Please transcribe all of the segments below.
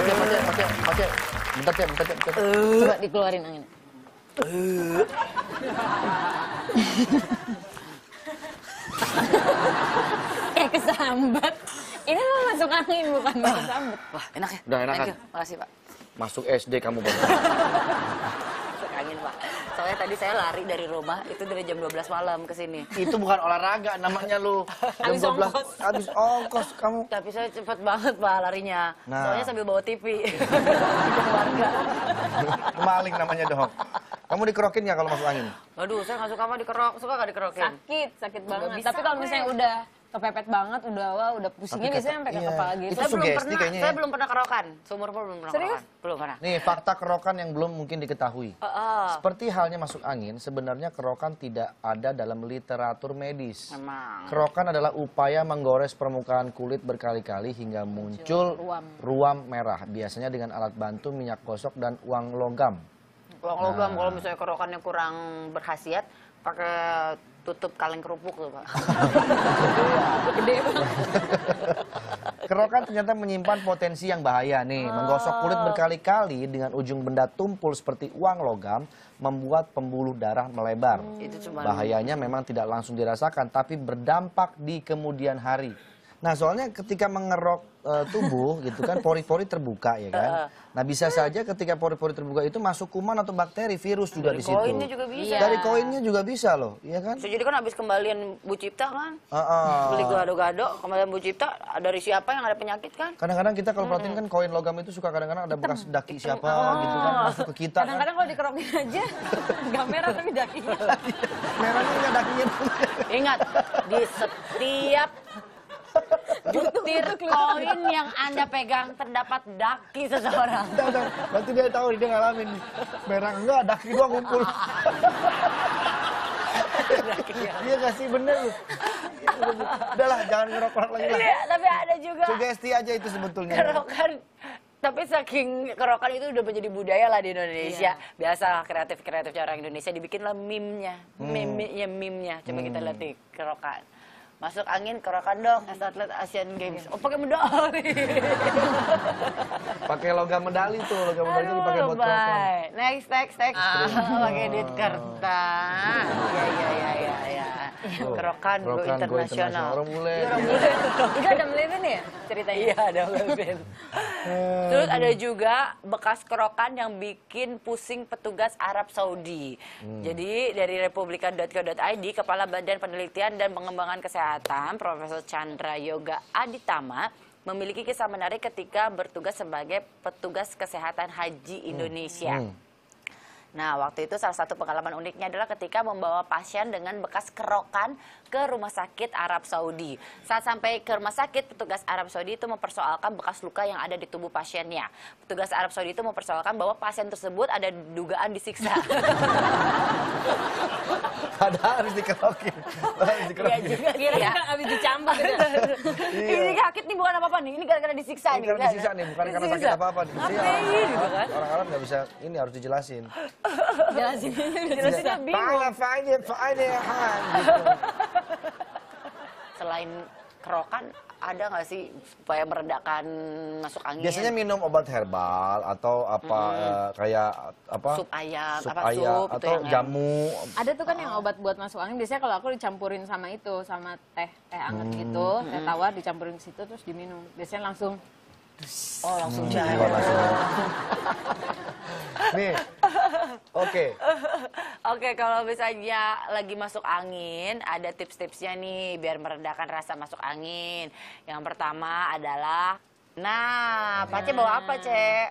Pace. Bentar, Cek. Coba dikeluarin angin. Kesambat. Ini mah masuk angin bukan kesambat. Wah, enak ya? Udah enak kan? Makasih, Pak. Masuk SD kamu baru. Masuk angin, Pak. Soalnya tadi saya lari dari rumah, itu dari jam 12 malam ke sini. Itu bukan olahraga namanya lu. Jam Habis 12 ongkos. habis ongkos kamu. Tapi saya cepet banget, Pak, larinya. Nah. Soalnya sambil bawa TV. Ke keluarga. Maling namanya dong. Kamu dikerokin nggak kalau masuk angin? Waduh, saya nggak suka mah dikerok. Suka nggak dikerokin? Sakit banget. bisa, Tapi kalau misalnya udah kepepet banget, udah pusingnya Tapi biasanya sampai ke iya. kepala gitu. Itu Saya belum sugesti pernah, kayaknya ya. saya belum pernah kerokan. Seumur hidup belum pernah Serius? kerokan. Belum pernah. Nih, fakta kerokan yang belum mungkin diketahui. Seperti halnya masuk angin, sebenarnya kerokan tidak ada dalam literatur medis. Memang. Kerokan adalah upaya menggores permukaan kulit berkali-kali hingga muncul ruam merah. Biasanya dengan alat bantu, minyak gosok, dan uang logam. Uang logam, kalau misalnya kerokannya kurang berkhasiat, pakai tutup kaleng kerupuk tuh, Pak. Gede banget. Kerokan ternyata menyimpan potensi yang bahaya nih. Menggosok kulit berkali-kali dengan ujung benda tumpul seperti uang logam membuat pembuluh darah melebar. Itu cuma Bahayanya memang tidak langsung dirasakan, tapi berdampak di kemudian hari. Nah, soalnya ketika mengerok tubuh gitu kan, pori-pori terbuka ya kan. Nah, bisa saja ketika pori-pori terbuka itu masuk kuman atau bakteri, virus juga di situ. koinnya juga bisa. Dari koinnya juga bisa loh, iya kan? So, jadi kan habis kembalian Bu Cipta kan, Heeh. beli gado-gado, kembalian Bu Cipta, dari siapa yang ada penyakit kan? Kadang-kadang kita kalau perhatiin kan koin logam itu suka kadang-kadang ada bekas daki siapa gitu kan masuk ke kita kan. Kadang-kadang kalau dikerokin aja, nggak merah tapi dakinya. Merahnya nggak dakinya. Ingat, di setiap butir koin yang Anda pegang terdapat daki seseorang. Berarti dia tahu dia ngalamin. Merah enggak, daki doang ngumpul. Iya nggak sih, bener lu. Udahlah, jangan ngerokok lagi lah. Iya, tapi ada juga Sugesti aja itu sebetulnya. kerokan. Tapi saking kerokan itu udah menjadi budaya lah di Indonesia. Biasa kreatif-kreatif orang Indonesia dibikinlah meme-nya. Meme-nya. Coba kita lihat nih kerokan. Masuk angin, kerokan dong, atlet Asian Games. Oh, pakai medali. Pakai logam medali tuh, logam medali itu dipakai buat kerokan. Bye. Next. Pakai duit kertas. Iya. Kerokan go internasional. Orang bule. Itu ada melipin ya ceritanya? Iya, ada melipin. Terus ada juga bekas kerokan yang bikin pusing petugas Arab Saudi. Jadi dari republika.co.id, Kepala Badan Penelitian dan Pengembangan Kesehatan, Profesor Chandra Yoga Aditama, memiliki kisah menarik ketika bertugas sebagai petugas kesehatan haji Indonesia. Nah, waktu itu salah satu pengalaman uniknya adalah ketika membawa pasien dengan bekas kerokan ke rumah sakit Arab Saudi. Saat sampai ke rumah sakit, petugas Arab Saudi itu mempersoalkan bekas luka yang ada di tubuh pasiennya. Petugas Arab Saudi itu mempersoalkan bahwa pasien tersebut ada dugaan disiksa. Padahal harus dikerokin. Iya juga Kira ya. habis dicambuk gitu. Ini sakit nih bukan apa-apa nih, ini gara-gara disiksa Ini nih. karena disiksa nih, bukan karena sakit apa-apa. Ngapain gitu kan? Orang Arab nggak bisa, ini harus dijelasin. Jelasinnya bingung. Selain kerokan, ada nggak sih supaya meredakan masuk angin? Biasanya minum obat herbal atau apa kayak apa? Sup ayam, sup apa ayam sup itu atau yang jamu. Ada tuh kan yang obat buat masuk angin. Biasanya kalau aku dicampurin sama itu, sama teh anget gitu, teh tawar dicampurin ke situ terus diminum. Biasanya langsung. Oh, langsung jalan. Nih, oke. Oke, kalau misalnya lagi masuk angin, ada tips-tipsnya nih biar meredakan rasa masuk angin. Yang pertama adalah, Pace bawa apa, Cek?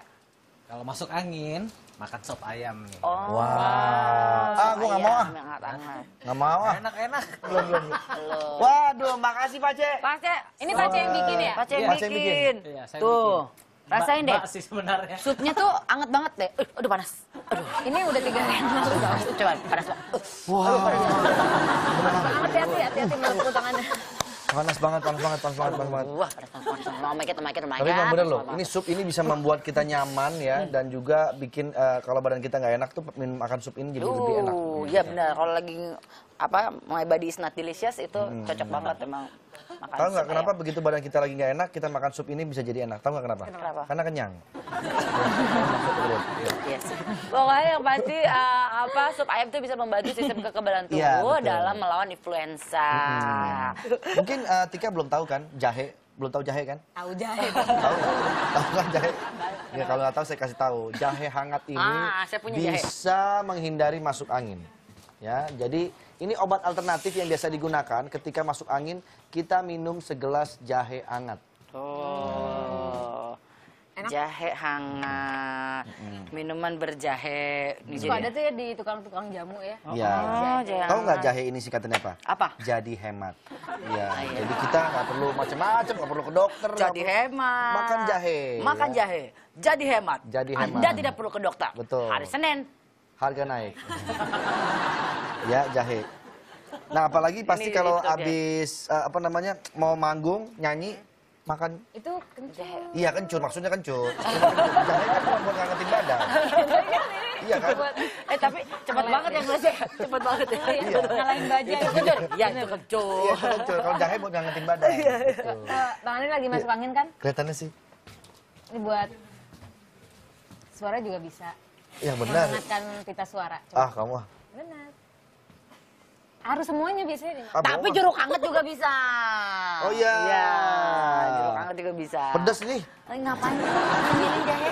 Kalau masuk angin, makan sop ayam nih. Oh, Wah, gua nggak mau ah. Hangat-hangat. Nggak mau ah. Enak-enak. Belum. Waduh, makasih Pace. Pace, Ini Pace yang bikin ya? Pace yang Pace yang bikin. Iya, saya Tuh, bikin. rasain deh. Mbak sih sebenarnya. Supnya tuh anget banget deh. Aduh, panas. Aduh, Ini udah 3 hari yang lalu. coba panas, Pak. Hati-hati meluk tangannya. Panas banget. Wah, panas. Mau make it. Tapi memang bener loh, ini sup ini bisa membuat kita nyaman ya, dan juga bikin kalau badan kita nggak enak tuh makan sup ini jadi lebih enak. Iya benar. Kalau lagi my body is not delicious itu cocok banget emang. Makan Tahu nggak sup kenapa ayam. begitu badan kita lagi nggak enak, kita makan sup ini bisa jadi enak. Tahu nggak kenapa? Kenapa? Karena kenyang. Yes. Pokoknya yang pasti sup ayam itu bisa membantu sistem kekebalan tubuh Iya, betul. dalam melawan influenza. Mungkin Tika belum tahu kan jahe? Belum tahu jahe kan? Tahu jahe. Tahu? Tahu kan jahe? Ya kalau nggak tahu saya kasih tahu. Jahe hangat ini Saya punya jahe. bisa menghindari masuk angin. Ya, jadi ini obat alternatif yang biasa digunakan ketika masuk angin, kita minum segelas jahe hangat. Oh. Enak. Jahe hangat, minuman berjahe. Suka ada tuh ya di tukang-tukang jamu ya. Ya. jahe Tahu nggak hangat. jahe ini singkatannya apa? Apa? Jadi hemat. Ya, iya. jadi kita nggak perlu macam-macam, nggak perlu ke dokter. nggak Jadi perlu- hemat. Makan jahe. Makan ya. jahe. Jadi hemat. Jadi hemat. Anda tidak perlu ke dokter. Betul. Hari Senin. Harga naik. Ya, jahe. Nah, apalagi pasti Ini kalau itu, jahe. habis mau manggung, nyanyi, makan. Itu kencur. Iya, kencur, maksudnya kencur. Jahe kan cuma buat ngangetin badan. Iya kan? Tapi cepet banget ya ngelesnya. Cepet banget ya. Iya. Ngalahin baja. Itu kencur. Ya itu Iya, kencur. itu kencur. Kalau jahe buat ngangetin badan. Gitu. Bang Andri lagi masuk angin kan? Kelihatannya sih. Ini buat suara juga bisa. Ya benar. Menghangatkan pita suara. Coba. Ah, kamu ah. Benar. Harus semuanya biasanya nih. Ah, Tapi bohong. jeruk hangat juga bisa. Oh, iya. Iya, jeruk hangat juga bisa. Pedes nih. Ngapain ngambilin jahe?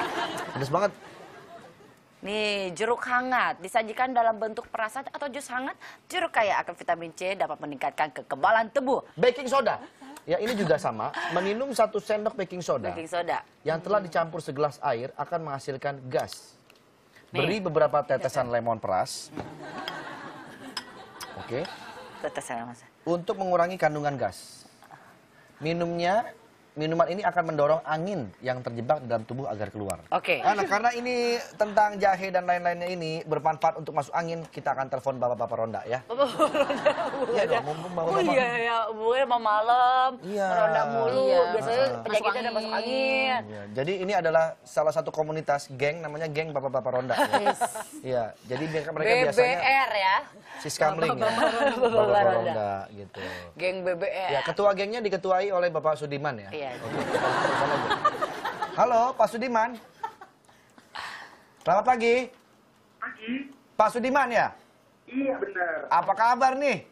Pedes banget. Nih, jeruk hangat disajikan dalam bentuk perasan atau jus hangat. Jeruk kaya akan vitamin C dapat meningkatkan kekebalan tubuh. Baking soda. Ya, ini juga sama. Meminum 1 sendok baking soda Baking soda. yang telah dicampur segelas air akan menghasilkan gas. Nih. Beri beberapa tetesan lemon peras. Oke. Tetesan mas. Untuk mengurangi kandungan gas. Minuman ini akan mendorong angin yang terjebak di dalam tubuh agar keluar. Oke. Nah, karena ini tentang jahe dan lain-lainnya ini bermanfaat untuk masuk angin, kita akan telepon Bapak-Bapak Ronda ya. Iya dong, mumpung Oh Bapak-Bapak. iya ya, bukan mau malam, Iya. meronda mulu. Iya. Biasanya Masuk penyakitnya udah masuk angin. Ya, jadi ini adalah salah satu komunitas geng, namanya geng Bapak-Bapak Ronda. Ya. Iya, jadi mereka biasanya BBR ya, siskamling ya. Bapak-Bapak Bapak-Bapak Ronda. Ronda gitu. geng BBR. Ya, ketua gengnya diketuai oleh Bapak Sudiman ya. Iya. Oke, kita telepon aja. Halo, Pak Sudiman. Selamat pagi. Pagi. Pak Sudiman ya? Iya benar. Apa kabar nih?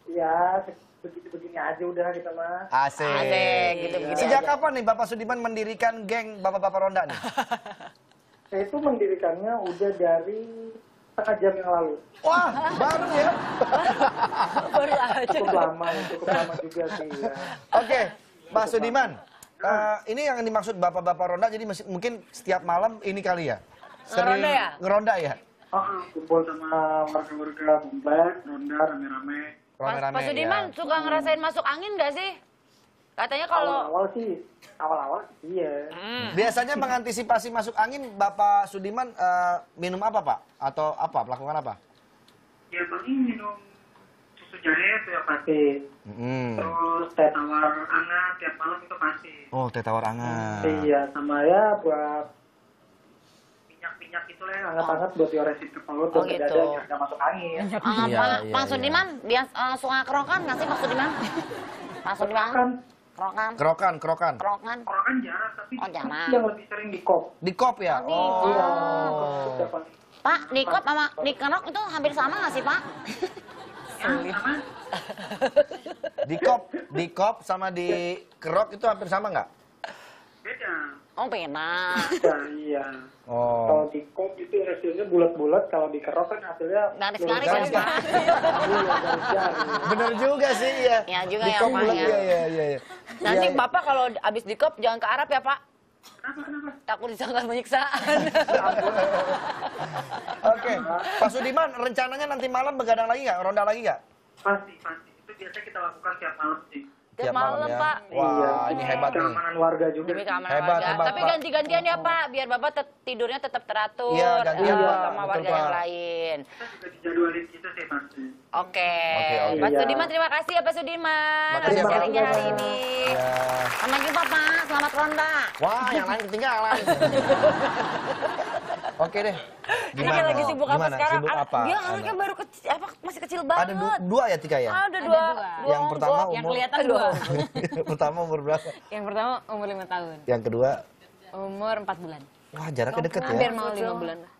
Ya begini aja udah kita mah. Asik. Asik, gitu begini Sejak aja. kapan nih Bapak Sudiman mendirikan geng Bapak-Bapak Ronda nih? Saya itu mendirikannya udah dari setengah jam yang lalu. Wah, baru ya? Baru aja. Cukup lama juga sih. Ya. Oke, Pak Sudiman. Ini yang dimaksud Bapak-Bapak Ronda, jadi mungkin setiap malam ini kali ya? Sering Ngeronda ya? Ngeronda ya? Oh, kumpul sama warga-warga komplek, ronda rame-rame. Rame-rame Pak Sudiman ya. suka ngerasain masuk angin nggak sih? Katanya kalau Awal-awal iya. Biasanya mengantisipasi masuk angin, Bapak Sudiman minum apa Pak? Atau apa? Melakukan apa? Ya paling minum susu jahe itu yang pasti. Mm. Terus teh tawar hangat tiap malam itu pasti. Oh, teh tawar hangat. Iya, sama ya buat minyak-minyak itu lah yang hangat-hangat buat dioresin ke perut Oh, dan ke gitu. dada biar nggak masuk angin. Iya, Pak iya, Sudiman dia suka kerokan nggak sih Pak Sudiman? Pak Sudiman Kan kerokan, Kerokan. kerokan. orang kan jarang, tapi Oh, jarang. yang lebih sering di kop. Di kop ya? Oh, di kop. Iya, Oh. kop dapat. Pak, nikop sama nikerok itu hampir sama nggak sih Pak? Sama? Di kop sama di kerok itu hampir sama nggak? Beda. Oh beda. Ya, iya. Oh. Kalau di kop itu hasilnya bulat-bulat, kalau di kerok kan hasilnya Garis-garis ya, ya Pak. Iya, garis-garis. Bener juga sih ya. Ya juga Di ya, kop Pak, bulat, ya. Iya. Nanti Iya. Bapak kalau abis nikop jangan ke Arab ya Pak. Kenapa? Takut disangka penyiksaan. Oke, Pak Sudiman, rencananya nanti malam begadang lagi nggak? Ronda lagi nggak? Pasti. Itu biasa kita lakukan tiap malam sih. Tiap malam ya? Pak. Wah, ini hebat nih. Keamanan warga juga. Demi keamanan Hebat, warga. hebat, Tapi Pak. ganti-gantian ya Pak, biar Bapak tidurnya tetap teratur Iya, gantian, Pak. sama Betul, warga Pak. yang lain. Kita juga dijadwalin gitu sih pasti. Oke. Oke. Pak Iya. Sudiman terima kasih ya Pak Sudiman. Makasih ya, atas Pak. sharingnya hari ini. Ya. Selamat jumpa Pak, selamat ronda. Wah, yang lain ketinggalan. Oke deh. Ini kan lagi sibuk apa Gimana? sekarang? Sibuk apa? Dia Anda? anaknya baru kecil, masih kecil banget. Ada dua ya Tika ya? Ada dua. Yang pertama ongkok. Yang umur kelihatan dua. yang pertama umur berapa? Yang pertama umur 5 tahun. Yang kedua, Umur 4 bulan. wah jaraknya deket ya. Hampir mau 5 bulan lah.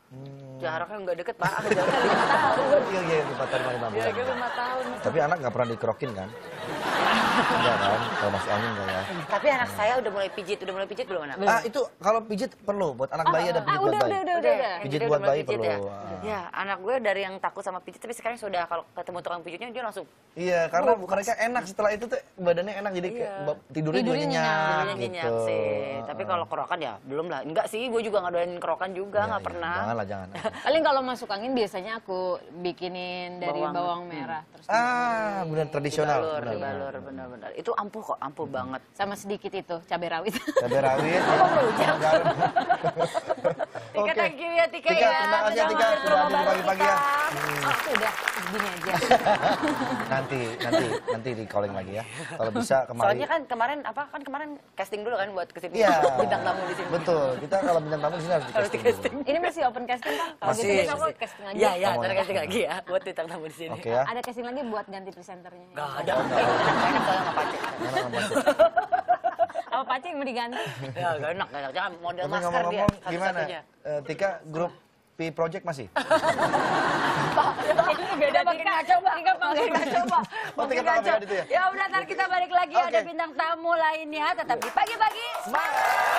Jaraknya nggak deket, Pak. Jaraknya 5 tahun. Iya, 4 tahun 5 bulan. Jaraknya 5 tahun. Tapi anak nggak pernah dikerokin kan? Enggak kan? Kalau masuk angin enggak ya? Tapi anak saya udah mulai pijit belum anak? Ah, itu kalau pijit perlu buat anak bayi ada pijit buat bayi. Udah. Yang Pijit gede buat udah mulai bayi pijit perlu. ya. Ah. Ya, anak gue dari yang takut sama pijit, tapi sekarang sudah kalau ketemu tukang pijitnya dia langsung Iya, karena mereka enak setelah itu tuh badannya enak jadi kayak tidurnya juga Tidurnya nyenyak tidurnya gitu. nyenyak sih. Tapi kalau kerokan ya belum lah. Enggak sih, gue juga nggak doain kerokan juga, Iya, nggak iya. pernah. Janganlah, jangan. Paling kalau masuk angin biasanya aku bikinin dari Bawang. bawang merah terus Ah, benar tradisional. Dibalur, Benar, dibalur, benar-benar. Itu ampuh kok, ampuh banget. sama sedikit itu cabai rawit. Cabai rawit. Garam. Tika, thank you ya Tika, Tika, ya. terima kasih ya, Udah Tika, mampir ke sudah rumah hadir baru pagi-pagi kita. ya. Oh, udah segini aja. nanti di calling lagi ya. Kalau bisa kemarin. Soalnya kan kemarin casting dulu kan buat kesini. Iya. Bintang tamu di sini. Betul. Kita kalau bintang tamu di sini harus Harus di di casting. casting. Ini masih open casting kan? Kalau Masih. gitu besok casting aja. Iya, iya, Kamu ntar ya. casting lagi ya buat bintang tamu di sini. Oke ya. Ada casting lagi buat ganti presenternya. Gak ada. Enak soalnya nggak pakai. Enak nggak, Mas? Apa Paci yang mau diganti? Ya gak enak, gak enak. Jangan model Tapi masker dia. ngomong-ngomong gimana? Satu-satunya. Tika grup P Project masih? Beda makin ngaco, Bang. Tika panggil Ngaco, Bang. Oh, Tika Makin panggil ngaco. itu ya? Ya udah, ntar kita balik lagi. Oke. Ada bintang tamu lainnya. Tetap di pagi-pagi. Semangat!